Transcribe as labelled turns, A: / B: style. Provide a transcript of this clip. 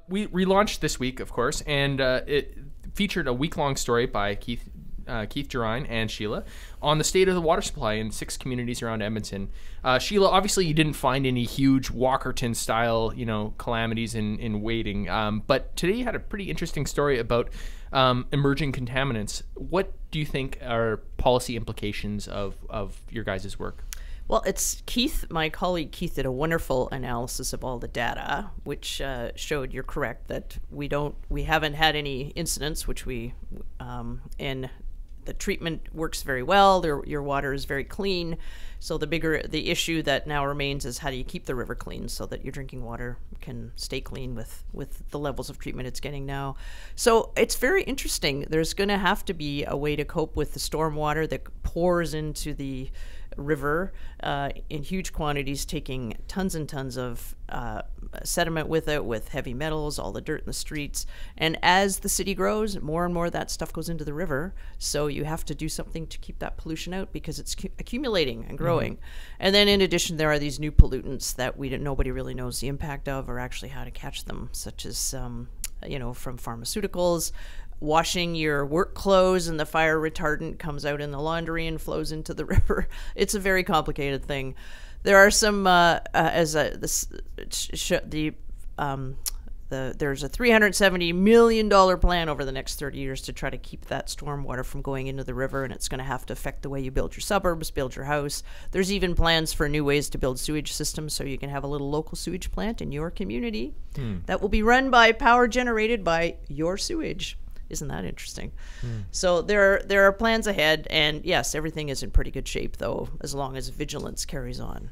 A: we relaunched this week, of course, and it featured a week-long story by Keith Gerine and Sheila on the state of the water supply in 6 communities around Edmonton. Sheila, obviously you didn't find any huge Walkerton-style, calamities in waiting, but today you had a pretty interesting story about emerging contaminants. What do you think are policy implications of your guys' work?
B: Well, it's Keith, my colleague Keith, did a wonderful analysis of all the data, which showed, you're correct, that we haven't had any incidents, which and the treatment works very well. Your water is very clean. So the issue that now remains is how do you keep the river clean so that your drinking water can stay clean with the levels of treatment it's getting now. So it's very interesting. There's going to have to be a way to cope with the storm water that pours into the river in huge quantities, taking tons and tons of sediment with it, with heavy metals, all the dirt in the streets. And as the city grows, more and more of that stuff goes into the river. So you have to do something to keep that pollution out because it's accumulating and growing. And then in addition, there are these new pollutants that nobody really knows the impact of or actually how to catch them, such as from pharmaceuticals. Washing your work clothes and the fire retardant comes out in the laundry and flows into the river. It's a very complicated thing. There are some there's a $370 million plan over the next 30 years to try to keep that stormwater from going into the river, and it's going to have to affect the way you build your suburbs, build your house. There's even plans for new ways to build sewage systems so you can have a little local sewage plant in your community that will be run by power generated by your sewage. Isn't that interesting? So there are plans ahead, and yes, everything is in pretty good shape, though, as long as vigilance carries on.